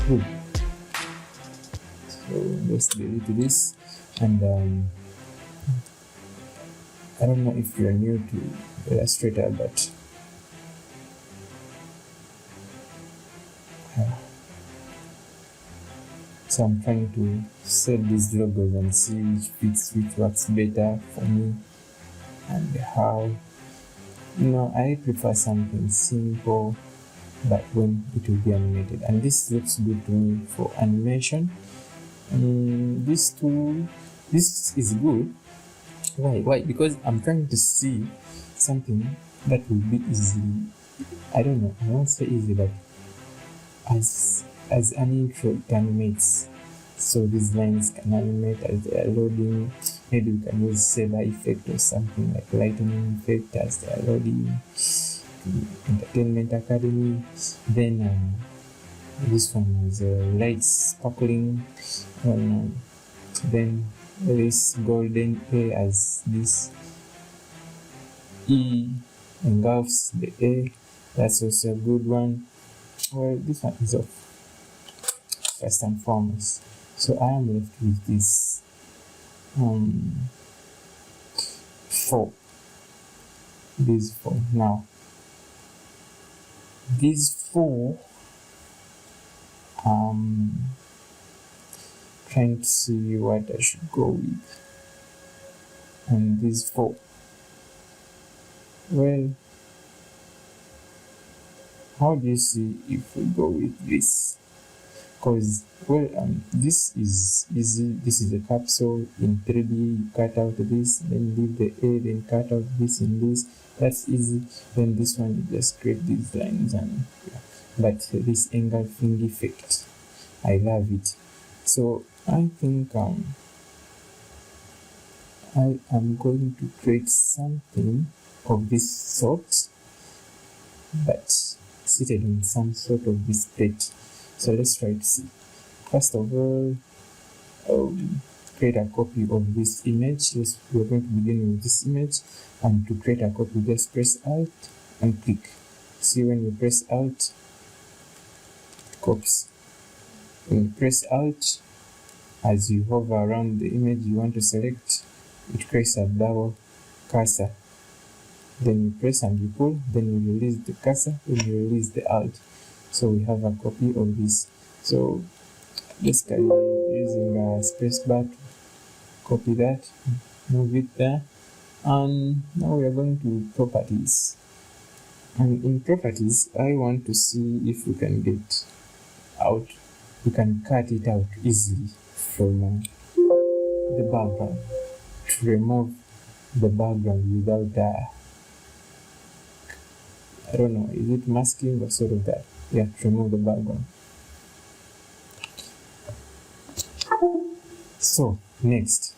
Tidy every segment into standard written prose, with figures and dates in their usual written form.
Good. So let's delete this. And I don't know if you're new to Illustrator, but so I'm trying to set these logos and see which fits, which works better for me, and how. I prefer something simple, but when it will be animated, and this looks good to me for animation. This is good. Why? Because I'm trying to see something that will be easily, I don't know, I won't say easy, but as an intro it animates. So these lines can animate as they are loading. Maybe we can use saber effect or something like lightning effect as they are loading. Entertainment Academy. Then this one was lights sparkling. Then this golden A as this E engulfs the A. That's also a good one. Well, this one is off first and foremost. So I am left with this 4. These 4. Now, these 4, trying to see what I should go with. And these 4. Well, how do you see if we go with this? Because, this is easy. This is a capsule in 3D. You cut out this, then leave the A, then cut out this and this. That's easy. Then this one, you just create these lines. But this engulfing effect, I love it. So I think I am going to create something of this sort, but seated on some sort of this plate. So let's try to see. First of all, create a copy of this image. Yes, we're going to begin with this image, and to create a copy, just press Alt and click. See, when you press Alt, it copies. When you press Alt, as you hover around the image you want to select, it creates a double cursor. Then you press and you pull, then you release the cursor, then you release the Alt. So we have a copy of this. So basically using a spacebar to copy that, move it there, and now we are going to properties. And in properties, I want to see if we can get out, we can cut it out easily from the background, to remove the background without I don't know, is it masking or sort of that? Yeah, to remove the background. So next,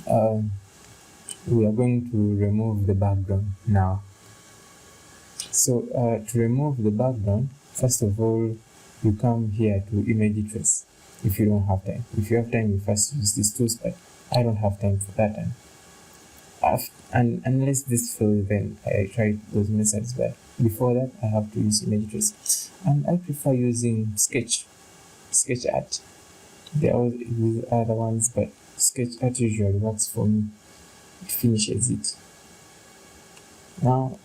we are going to remove the background now. So to remove the background, first of all, you come here to image trace. If you don't have time, if you have time, you first use these tools, but I don't have time for that. And unless this fails, then I try those methods, but before that I have to use image trace, and I prefer using sketch art. There are other ones, but sketch art usually works for me. It finishes it. Now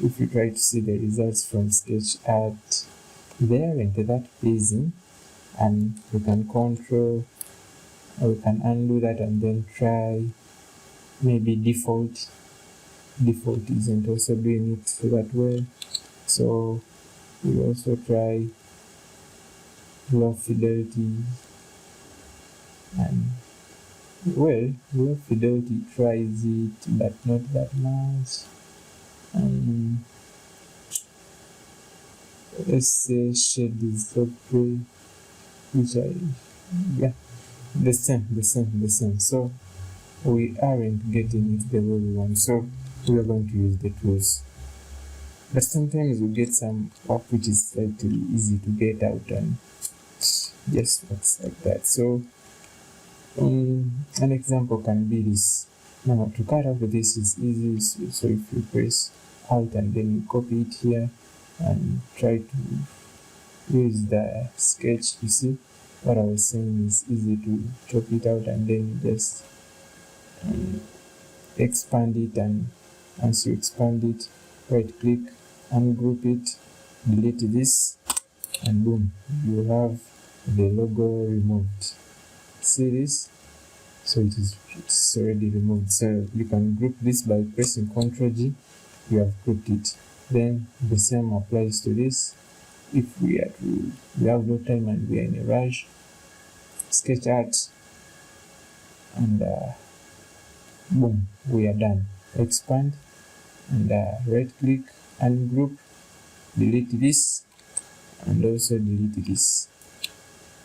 if you try to see the results from sketch art, they aren't that pleasing, and we can control, or we can undo that and then try maybe default isn't also doing it that well, so we also try low fidelity, and low fidelity tries it but not that much. Let's say shade is so gray, which the same. So we aren't getting it the way we want, so we are going to use the tools. But sometimes we get some work which is slightly easy to get out, and just works like that. So an example can be this. Now to cut out this is easy, so if you press Alt and then you copy it here and try to use the sketch. You see what I was saying is easy to chop it out, and then just expand it, and once you expand it, right click, ungroup it, delete this, and boom, you have the logo removed. See this? So it's already removed. So you can group this by pressing Ctrl G. You have grouped it. Then the same applies to this. If we have no time and we are in a rush, sketch art, and boom, we are done. Expand and right click, ungroup, delete this, and also delete this.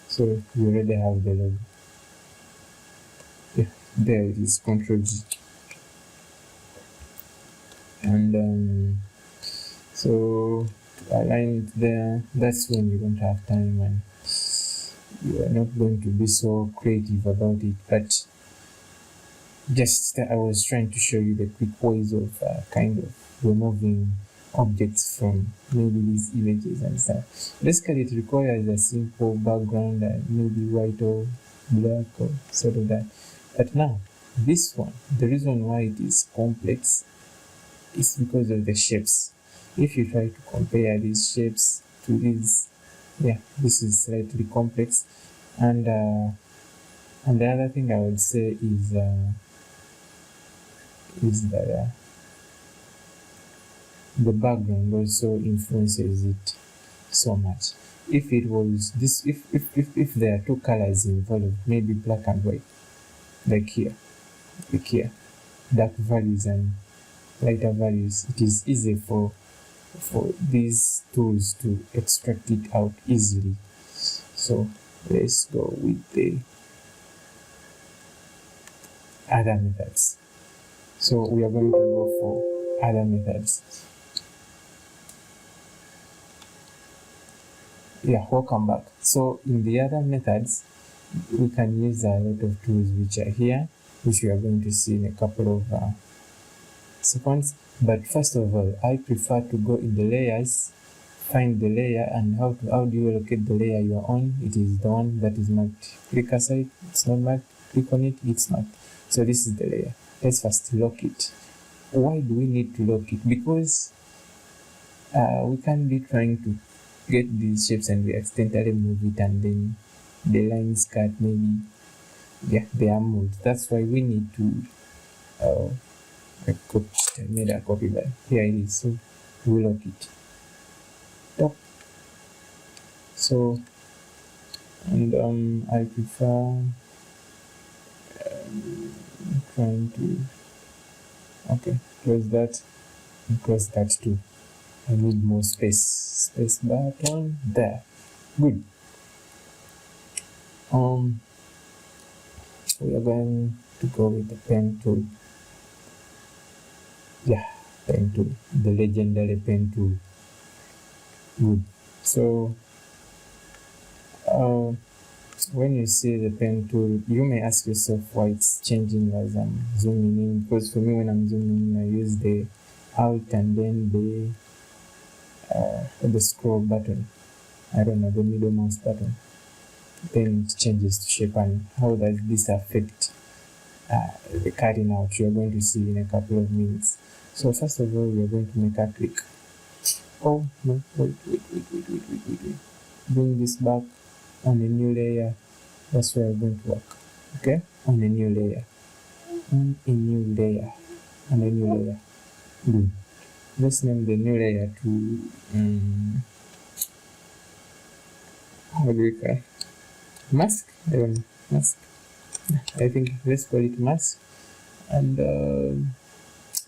So we already have the logo. Yeah, there it is, Ctrl G. And so to align it there, that's when you don't have time and you are not going to be so creative about it. But just I was trying to show you the quick ways of kind of removing objects from maybe these images and stuff. Basically, it requires a simple background and maybe white or black or sort of that. But now, this one, the reason why it is complex is because of the shapes. If you try to compare these shapes to these, yeah, this is slightly complex. And the other thing I would say is that the background also influences it so much. If it was this, if there are two colors involved, maybe black and white, like here, dark values and lighter values, it is easy for these tools to extract it out easily. So let's go with the other methods. So we are going to go for other methods. Yeah, welcome back. So in the other methods, we can use a lot of tools which are here, which we are going to see in a couple of seconds. But first of all, I prefer to go in the layers, find the layer, and how do you locate the layer you are on? It is the one that is marked. Click aside, it's not marked. Click on it, it's marked. So this is the layer. Let's first lock it. Why do we need to lock it? Because we can be trying to get these shapes and we accidentally move it, and then the lines cut, maybe, yeah, they are moved. That's why we need to I made a copy, but here it is. So we lock it. Top. So, and I prefer trying to close that and close that too. I need more space button there. Good. We are going to go with the pen tool. Yeah, pen tool, the legendary pen tool. Good. So when you see the pen tool, you may ask yourself why it's changing as I'm zooming in, because for me, when I'm zooming in, I use the Alt and then the scroll button, I don't know, the middle mouse button, then it changes to shape. And how does this affect the cutting out? You're going to see in a couple of minutes. So first of all, we're going to make a click. Oh no, wait. Bring this back on a new layer. That's where we're going to work. Okay, on a new layer. Good. Let's name the new layer to how do we call it? Mask? I don't know. Mask. I think let's call it mask. And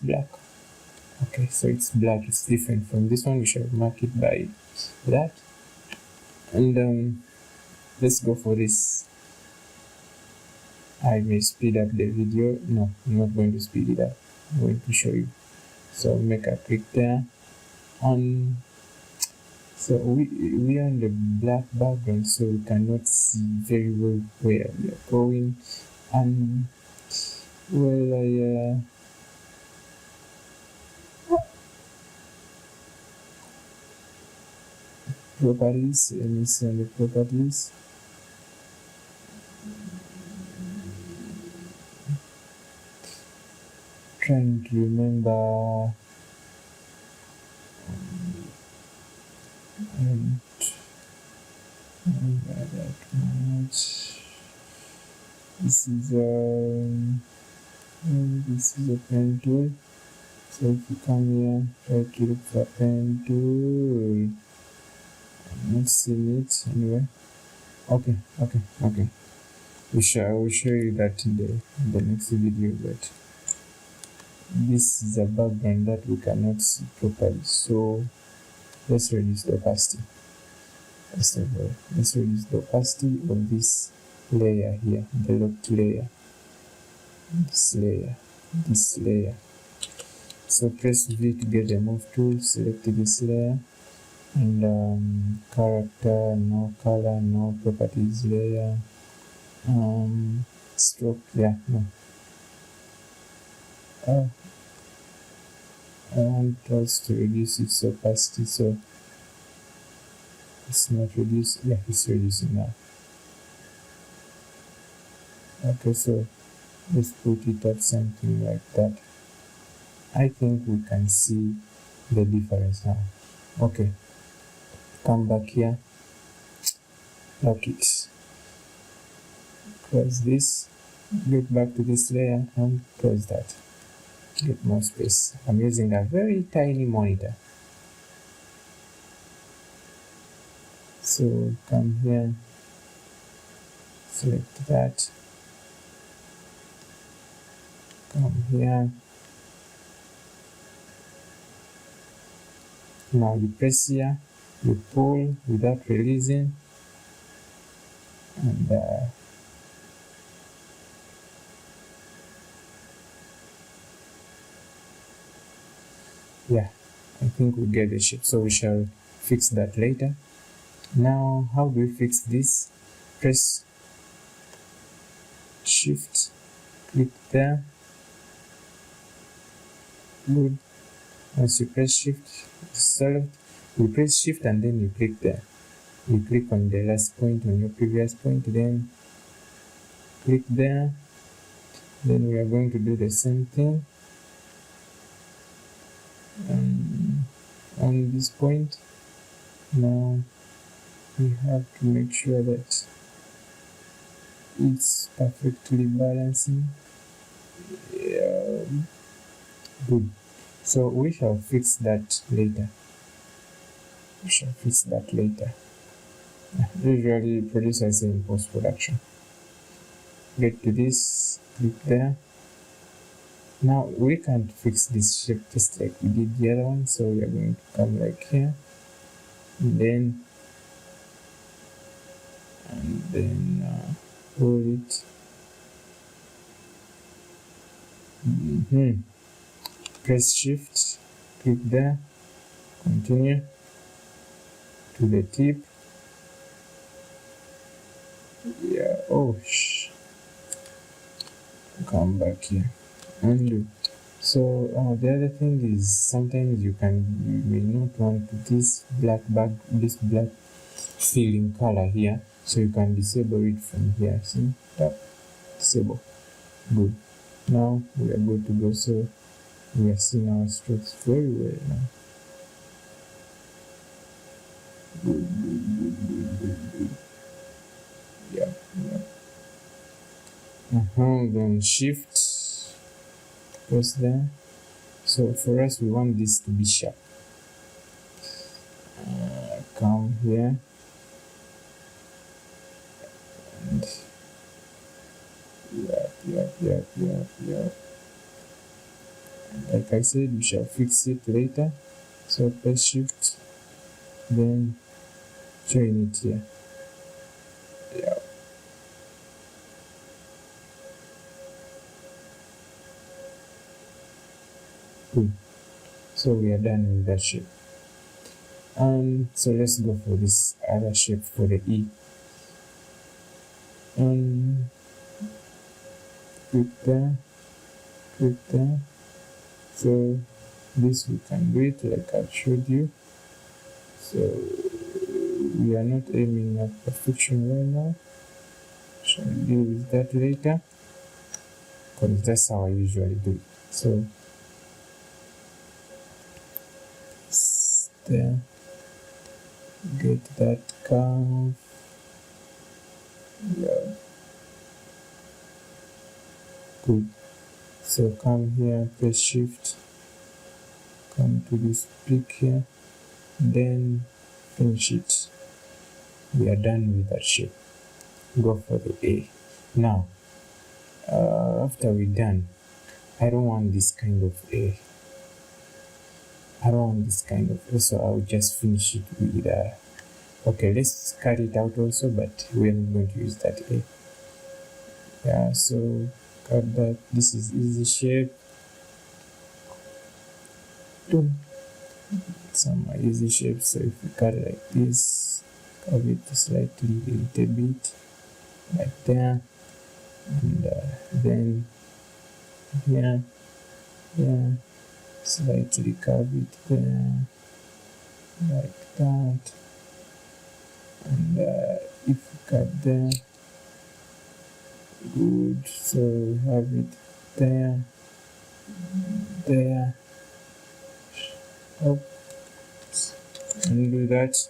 black. Okay, so it's black. It's different from this one. We shall mark it by that. And let's go for this. I may speed up the video. No, I'm not going to speed it up. I'm going to show you. So make a click there. On so we are on the black background, so we cannot see very well where we are going. And well, properties. Let me see on the properties. Trying to remember. And that much. This is a pen tool. So if you come here, try to look for pen tool. I'm not seeing it anyway. Okay. I will show you that in the next video, but this is a background that we cannot see properly. So let's reduce the opacity. First of all, let's reduce the opacity of this layer here, the locked layer. This layer. So press V to get the move tool, select this layer, and character, no color, no properties layer, stroke, yeah, no. I want us to reduce its opacity, so it's not reduced. Yeah, it's reducing now. Okay, so let's put it at something like that. I think we can see the difference now. Okay, come back here, lock it, close this, get back to this layer and close that. Get more space. I'm using a very tiny monitor. So come here, select that, come here. Now you press here, you pull without releasing, and yeah, I think we get the shape, so we shall fix that later. Now, how do we fix this? Press Shift, click there. Good. Once you press Shift, select, you press Shift and then you click there. You click on the last point on your previous point, then click there. Then we are going to do the same thing on this point. Now we have to make sure that it's perfectly balancing. Yeah. Good. So we shall fix that later. Usually producers say in post-production. Get to this, click there. Now we can't fix this shape just like we did the other one, so we are going to come like here, and then pull it. Press Shift, click there, continue to the tip. Yeah, come back here, undo. So the other thing is sometimes you may not want this black filling color here, so you can disable it from here. See, tap, disable. Good. Now we are good to go. So we are seeing our strokes very well now. Good. Yeah. Then Shift, press there. So for us, we want this to be sharp. Come here, and yeah. Like I said, we shall fix it later. So press Shift, then join it here. Yeah. Good. So we are done with that shape. And so let's go for this other shape for the E. And click there. So this we can do it like I showed you. So we are not aiming at perfection right now. Shall deal with that later, because that's how I usually do it. So there, get that curve. Yeah. Good. So come here, press shift, come to this peak here, then finish it. We are done with that shape. Go for the A. Now, after we're done, I don't want this kind of A. I don't want this kind of A, so I'll just finish it with okay, let's cut it out also, but we're not going to use that A. Yeah, so cut that. This is easy shape. Boom. Some easy shapes. So if we cut it like this, curve it slightly a little bit, like there, and then here, here, slightly curve it there, like that, and if we cut there, good. So we have it there, there, up, and do that,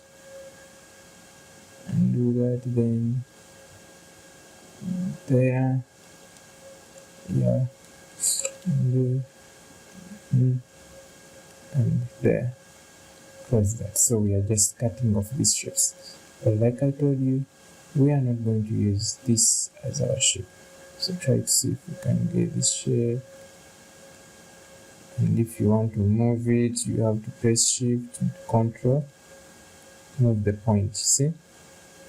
then there, yeah, and there. Close that. So we are just cutting off these shapes, but like I told you, we are not going to use this as our shape. So try to see if you can get this shape, and if you want to move it, you have to press shift and control, move the point. See,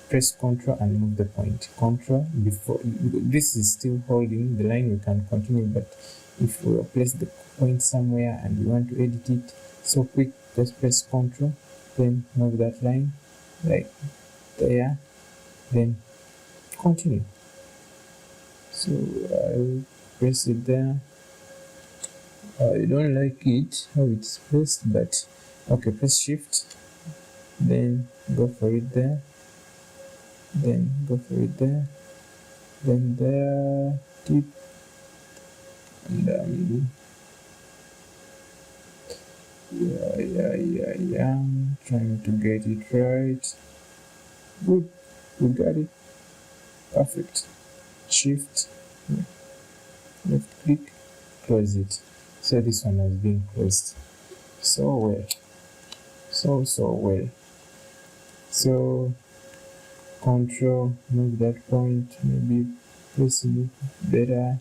press control and move the point. Control before this is still holding the line, we can continue, but if we place the point somewhere and you want to edit it so quick, just press control, then move that line like there, then continue. So I'll press it there. I don't like it how it's pressed, but okay, press shift, then go for it there, then go for it there, then there, tip, and yeah, trying to get it right. Good, we got it, perfect. Shift, left click, close it. So this one has been closed so well, so well. So control, move that point, maybe place it better.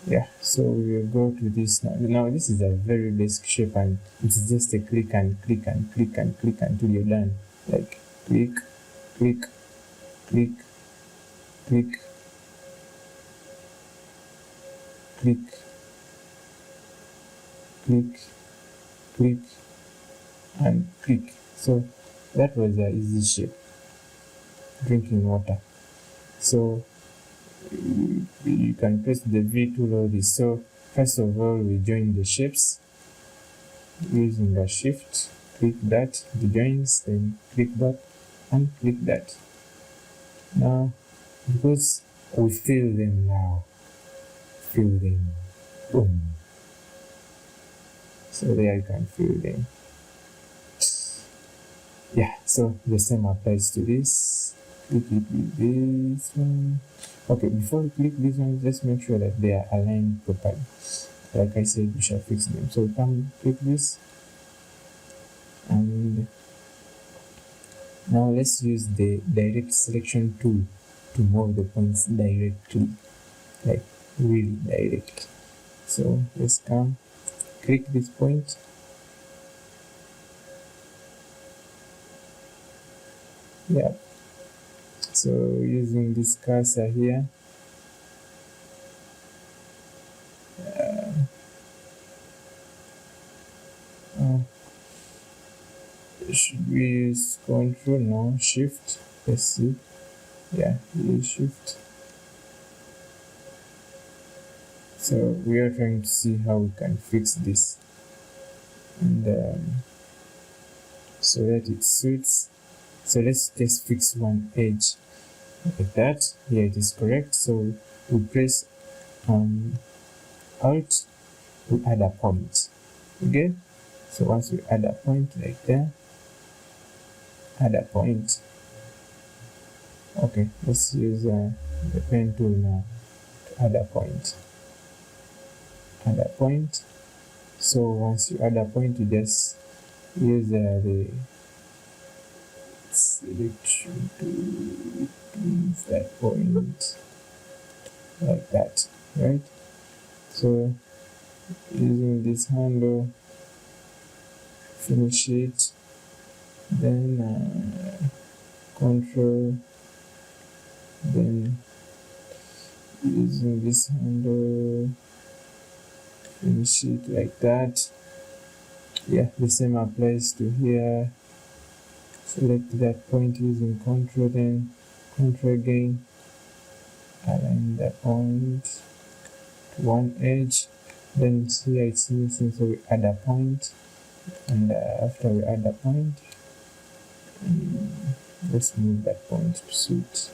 Yeah, so we will go to this now. Now this is a very basic shape, and it's just a click and click and click and click until you're done. Like click, click, click, click, click, click, click, and click. So that was an easy shape, drinking water. So you can press the V to load this. So first of all, we join the shapes using a shift, click that, the joins, then click that and click that. Now, because we fill them now, fill them, boom. So there you can fill them. Yeah, so the same applies to this. Click it with this one. Okay, before we click this one, just make sure that they are aligned properly. Like I said, we shall fix them. So we can click this, and now let's use the direct selection tool to move the points directly, like really direct. So let's come, click this point, yeah. So using this cursor here, should we use control? No, shift. Let's see. Yeah, use shift. So we are trying to see how we can fix this, and so that it suits So let's just fix one edge like that. Here it is correct. So we press Alt, we add a point. Okay, so once we add a point like that, add a point. Okay, let's use the pen tool now to add a point. Add a point. So once you add a point, you just use the selection to move that point like that, right? So using this handle, finish it, then control, then using this handle, finish it like that. Yeah, the same applies to here. Select that point using control, then control again, align that point to one edge. Then here it's missing, so we add a point, and after we add a point, let's move that point to suit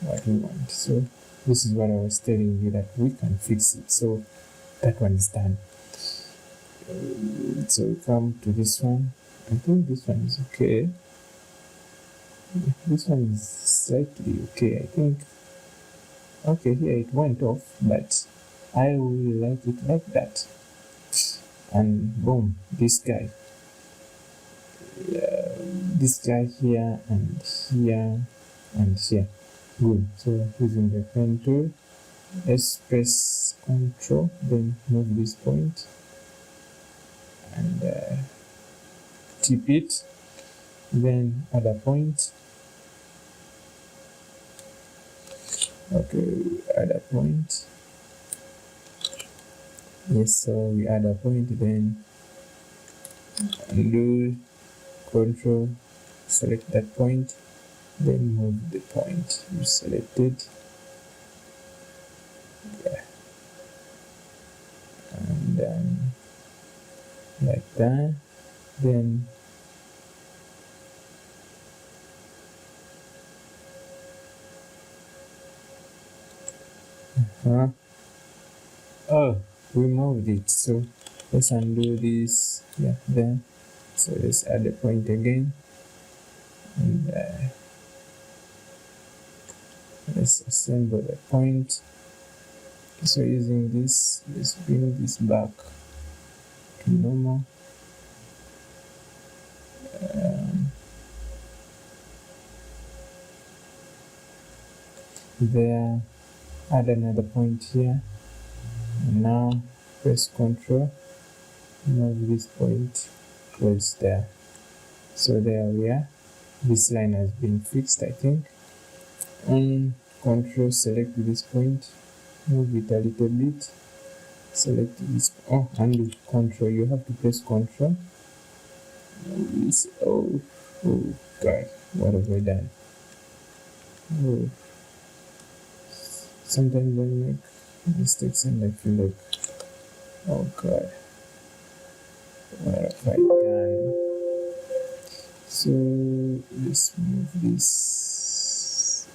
what we want. So this is what I was telling you, that we can fix it. So that one is done. So we come to this one. I think this one is okay. This one is slightly okay, I think. Okay, here it went off, but I will like it like that. And boom, this guy here and here and here. Good. So using the pen tool, let's press Ctrl, then move this point and tip it, then add a point. Okay, add a point. Yes, so we add a point, then undo, control, select that point, then move the point you selected. Yeah, and like that. Then oh, we moved it, so let's undo this. Yeah, then so let's add a point again, and let's assemble the point. So using this, let's bring this back to normal. There, add another point here, and now press Ctrl, move this point close there. So there we are. This line has been fixed, I think. And Control, select this point, move it a little bit, select this. Oh, undo. Control, you have to press Control. This. Oh God, what have I done? Oh. Sometimes I make mistakes and I feel like, oh God, what have I done? So let's move this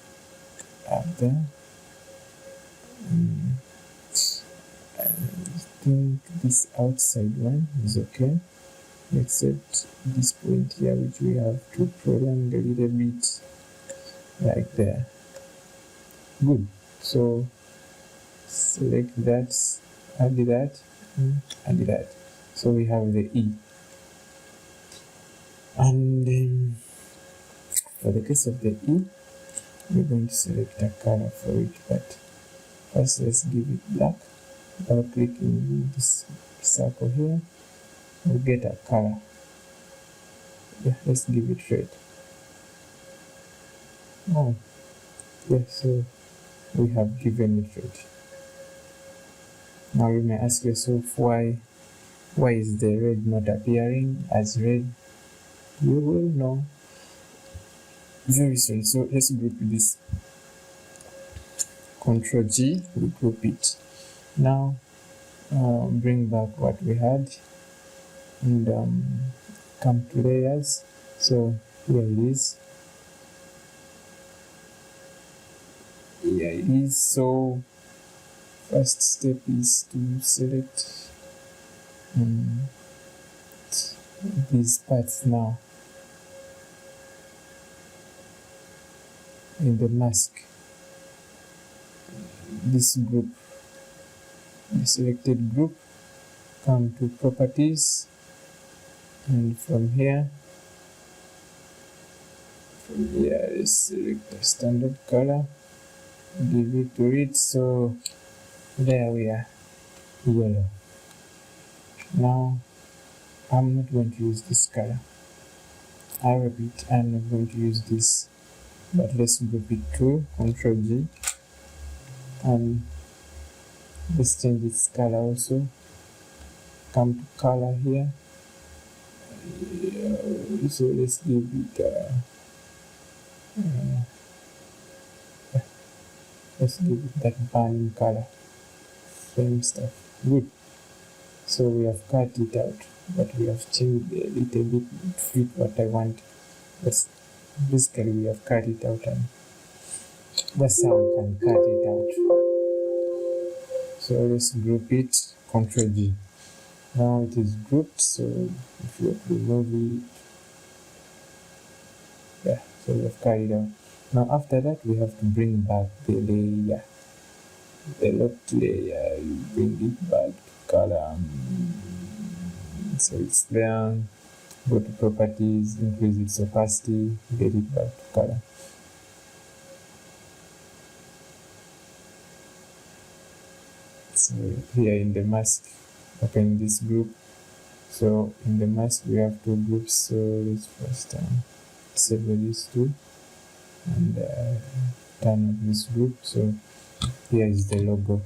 up there. I think this outside one is okay, except this point here, which we have to prolong a little bit, like there. Good. So select that, add that, add that. So we have the E. And then for the case of the E, we're going to select a color for it, but first let's give it black. Double click in this circle here, we'll get a color. Yeah, let's give it red. Oh, yeah, so we have given it red. Now you may ask yourself, why is the red not appearing as red? You will know very soon. So let's group this. Ctrl G, we group it. Now bring back what we had and come to layers. So here it is. here it is. So first step is to select these parts now in the mask, this group, the selected group. Come to properties, and from here let's select the standard color, give it to it. So there we are, yellow. Now I'm not going to use this color. I repeat, I'm not going to use this, but let's group it to Ctrl G, and let's change its color also. Come to color here, so let's give it let's give it that burning color, same stuff. Good. So we have cut it out, but we have changed a little bit to fit what I want. But basically we have cut it out, and that's how we can cut it out. So let's group it, Ctrl G. Now it is grouped, so if you remove it, yeah, so we have cut it out. Now after that we have to bring back the layer, the locked layer. You bring it back to color, so it's there. Go to properties, increase its opacity, get it back to color. So here in the mask, open this group. So in the mask we have two groups, so let's first disable these two and turn off this group. So here is the logo.